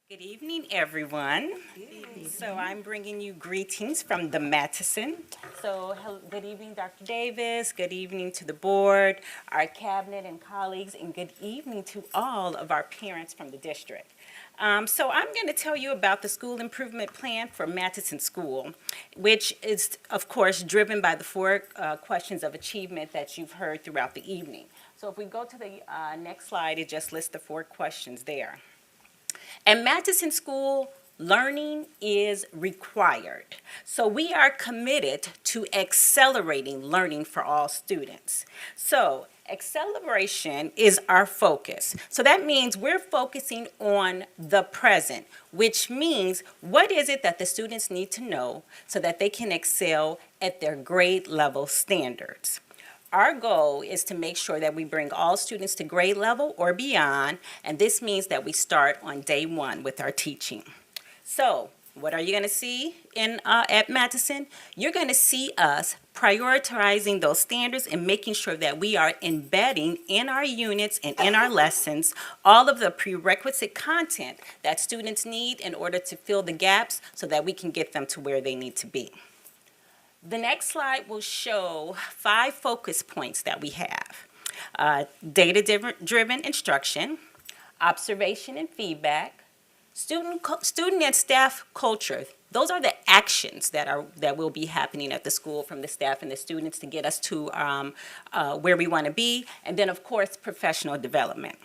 Good evening, everyone. So I'm bringing you greetings from the Matteson. Good evening, Dr. Davis. Good evening to the board, our cabinet and colleagues, and good evening to all of our parents from the district. So I'm going to tell you about the school improvement plan for Matteson School, which is, of course, driven by the four questions of achievement that you've heard throughout the evening. So if we go to the next slide, it just lists the four questions there. At Matteson School, learning is required. So we are committed to accelerating learning for all students. So acceleration is our focus. So that means we're focusing on the present, which means what is it that the students need to know so that they can excel at their grade level standards. Our goal is to make sure that we bring all students to grade level or beyond, and this means that we start on day one with our teaching. So, what are you going to see at Matteson? You're going to see us prioritizing those standards and making sure that we are embedding in our units and in our lessons all of the prerequisite content that students need in order to fill the gaps so that we can get them to where they need to be. The next slide will show 5 focus points that we have. Data-driven instruction, observation and feedback, student and staff culture. Those are the actions that will be happening at the school from the staff and the students to get us to where we want to be. And then, of course, professional development.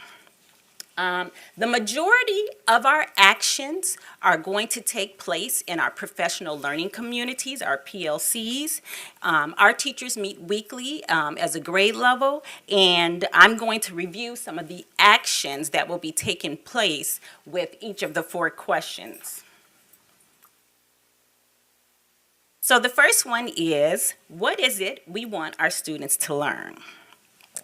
The majority of our actions are going to take place in our professional learning communities, our PLCs. Our teachers meet weekly as a grade level, and I'm going to review some of the actions that will be taking place with each of the 4 questions. So the first one is, what is it we want our students to learn?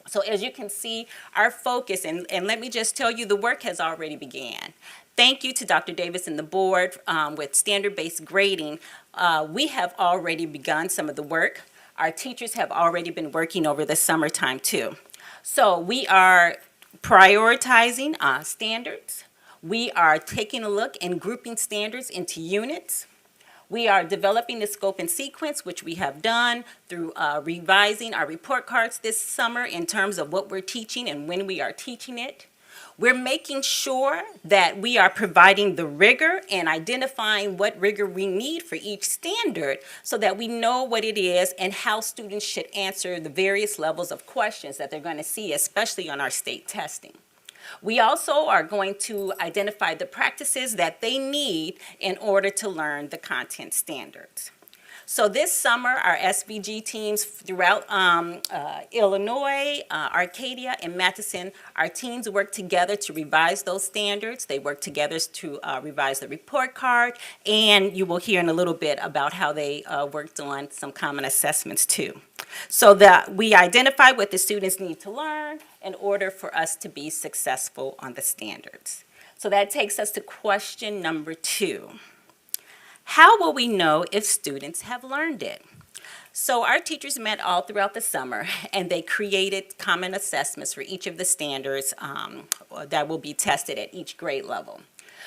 So as you can see, our focus, and let me just tell you, the work has already began. Thank you to Dr. Davis and the board with standard-based grading. We have already begun some of the work. Our teachers have already been working over the summertime too. So we are prioritizing standards. We are taking a look and grouping standards into units. We are developing the scope and sequence, which we have done through revising our report cards this summer in terms of what we're teaching and when we are teaching it. We're making sure that we are providing the rigor and identifying what rigor we need for each standard so that we know what it is and how students should answer the various levels of questions that they're going to see, especially on our state testing. We also are going to identify the practices that they need in order to learn the content standards. So this summer, our SVG teams throughout Illinois, Arcadia, and Matteson, our teams work together to revise those standards. They work together to revise the report card, and you will hear in a little bit about how they worked on some common assessments too. So that we identify what the students need to learn in order for us to be successful on the standards. So that takes us to question number 2. How will we know if students have learned it? So our teachers met all throughout the summer, and they created common assessments for each of the standards that will be tested at each grade level.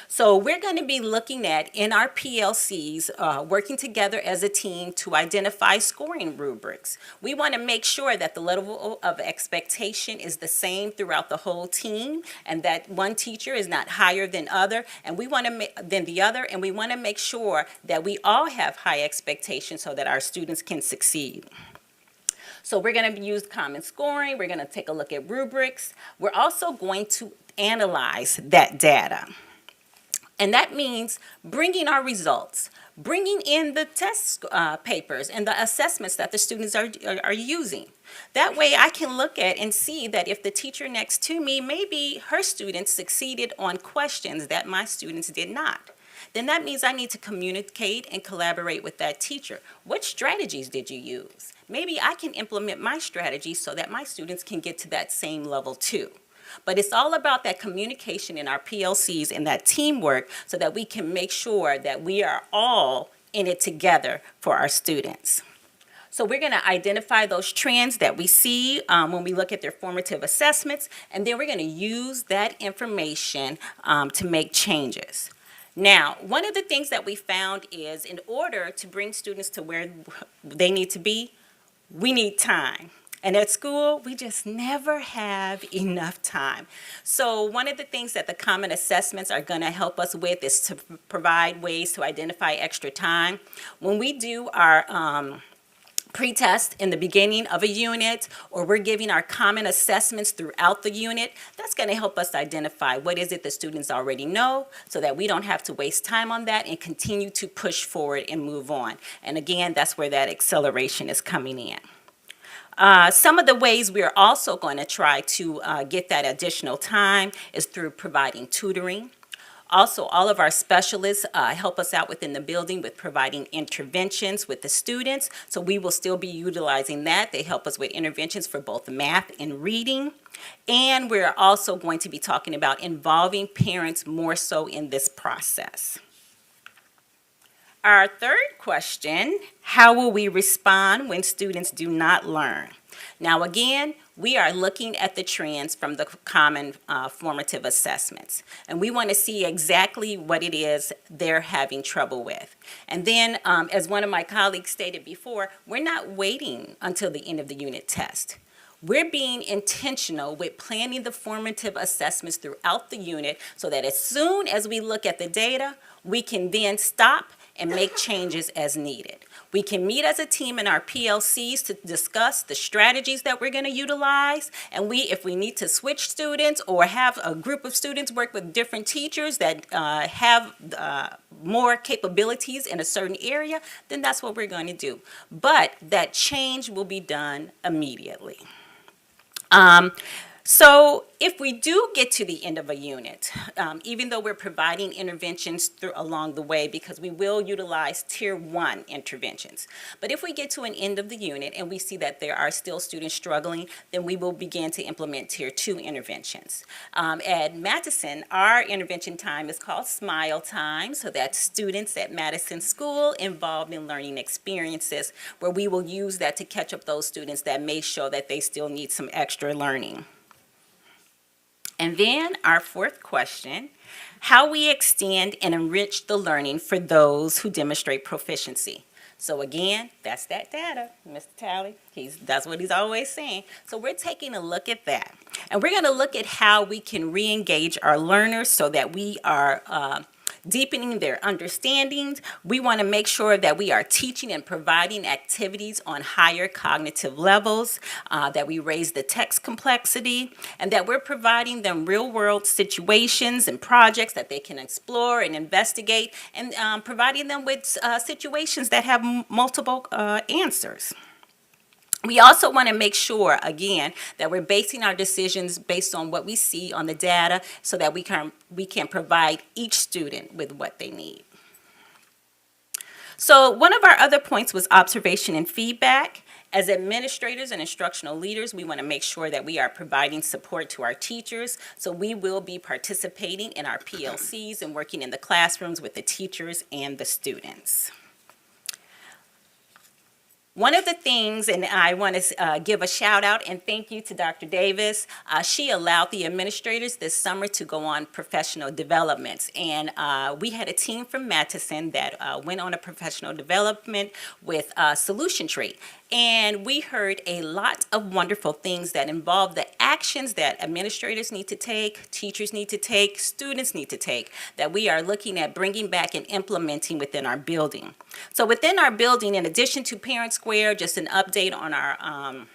So we're going to be looking at, in our PLCs, working together as a team to identify scoring rubrics. We want to make sure that the level of expectation is the same throughout the whole team, and that one teacher is not higher than the other, and we want to make sure that we all have high expectations so that our students can succeed. So we're going to use common scoring. We're going to take a look at rubrics. We're also going to analyze that data. And that means bringing our results, bringing in the test papers and the assessments that the students are using. That way I can look at and see that if the teacher next to me, maybe her students succeeded on questions that my students did not. Then that means I need to communicate and collaborate with that teacher. What strategies did you use? Maybe I can implement my strategies so that my students can get to that same level too. But it's all about that communication in our PLCs and that teamwork so that we can make sure that we are all in it together for our students. So we're going to identify those trends that we see when we look at their formative assessments, and then we're going to use that information to make changes. Now, one of the things that we found is in order to bring students to where they need to be, we need time. And at school, we just never have enough time. So one of the things that the common assessments are going to help us with is to provide ways to identify extra time. When we do our pretest in the beginning of a unit, or we're giving our common assessments throughout the unit, that's going to help us identify what is it the students already know so that we don't have to waste time on that and continue to push forward and move on. And again, that's where that acceleration is coming in. Some of the ways we're also going to try to get that additional time is through providing tutoring. Also, all of our specialists help us out within the building with providing interventions with the students. So we will still be utilizing that. They help us with interventions for both math and reading. And we're also going to be talking about involving parents more so in this process. Our third question, how will we respond when students do not learn? Now again, we are looking at the trends from the common formative assessments, and we want to see exactly what it is they're having trouble with. And then, as one of my colleagues stated before, we're not waiting until the end of the unit test. We're being intentional with planning the formative assessments throughout the unit so that as soon as we look at the data, we can then stop and make changes as needed. We can meet as a team in our PLCs to discuss the strategies that we're going to utilize, and if we need to switch students or have a group of students work with different teachers that have more capabilities in a certain area, then that's what we're going to do. But that change will be done immediately. So if we do get to the end of a unit, even though we're providing interventions along the way, because we will utilize Tier 1 interventions, but if we get to an end of the unit and we see that there are still students struggling, then we will begin to implement Tier 2 interventions. At Matteson, our intervention time is called Smile Time, so that's students at Matteson School involved in learning experiences, where we will use that to catch up those students that may show that they still need some extra learning. And then our fourth question, how we extend and enrich the learning for those who demonstrate proficiency. So again, that's that data, Mr. Talley. That's what he's always saying. So we're taking a look at that. And we're going to look at how we can re-engage our learners so that we are deepening their understandings. We want to make sure that we are teaching and providing activities on higher cognitive levels, that we raise the text complexity, and that we're providing them real-world situations and projects that they can explore and investigate, and providing them with situations that have multiple answers. We also want to make sure, again, that we're basing our decisions based on what we see on the data so that we can provide each student with what they need. So one of our other points was observation and feedback. As administrators and instructional leaders, we want to make sure that we are providing support to our teachers. So we will be participating in our PLCs and working in the classrooms with the teachers and the students. One of the things, and I want to give a shout out and thank you to Dr. Davis, she allowed the administrators this summer to go on professional developments. And we had a team from Matteson that went on a professional development with Solution Tree. And we heard a lot of wonderful things that involve the actions that administrators need to take, teachers need to take, students need to take, that we are looking at bringing back and implementing within our building. So within our building, in addition to Parent Square, just an update on our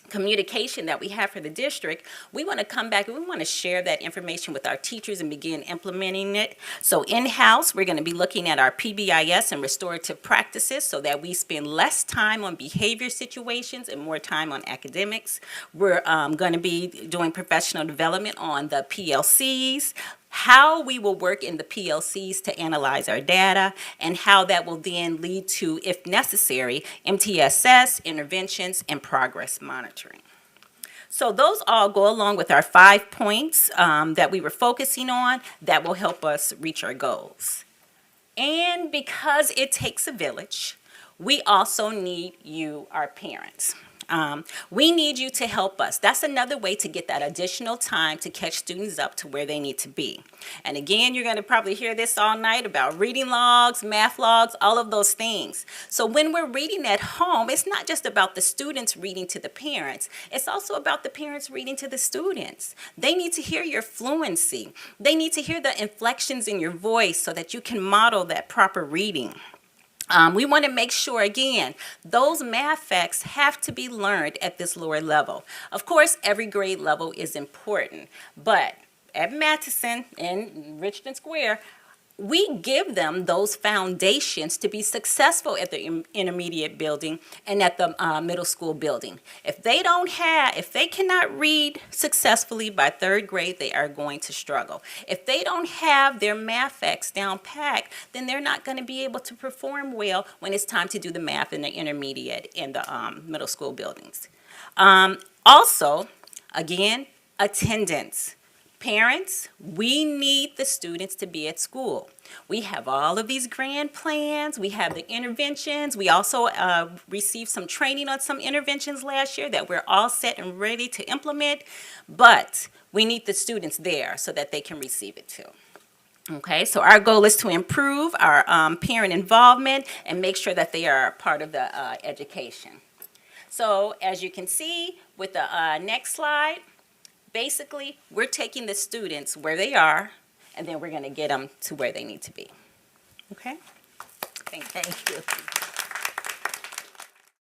communication that we have for the district, we want to come back and we want to share that information with our teachers and begin implementing it. So in-house, we're going to be looking at our PBIS and restorative practices so that we spend less time on behavior situations and more time on academics. We're going to be doing professional development on the PLCs, how we will work in the PLCs to analyze our data, and how that will then lead to, if necessary, MTSS, interventions, and progress monitoring. So those all go along with our 5 points that we were focusing on that will help us reach our goals. And because it takes a village, we also need you, our parents. We need you to help us. That's another way to get that additional time to catch students up to where they need to be. And again, you're going to probably hear this all night about reading logs, math logs, all of those things. So when we're reading at home, it's not just about the students reading to the parents. It's also about the parents reading to the students. They need to hear your fluency. They need to hear the inflections in your voice so that you can model that proper reading. We want to make sure, again, those math facts have to be learned at this lower level. Of course, every grade level is important, but at Matteson in Richmond Square, we give them those foundations to be successful at the intermediate building and at the middle school building. If they cannot read successfully by third grade, they are going to struggle. If they don't have their math facts down packed, then they're not going to be able to perform well when it's time to do the math in the intermediate and the middle school buildings. Also, again, attendance. Parents, we need the students to be at school. We have all of these grand plans. We have the interventions. We also received some training on some interventions last year that we're all set and ready to implement. But we need the students there so that they can receive it too. Okay, so our goal is to improve our parent involvement and make sure that they are part of the education. So as you can see with the next slide, basically, we're taking the students where they are, and then we're going to get them to where they need to be. Okay? Thank you.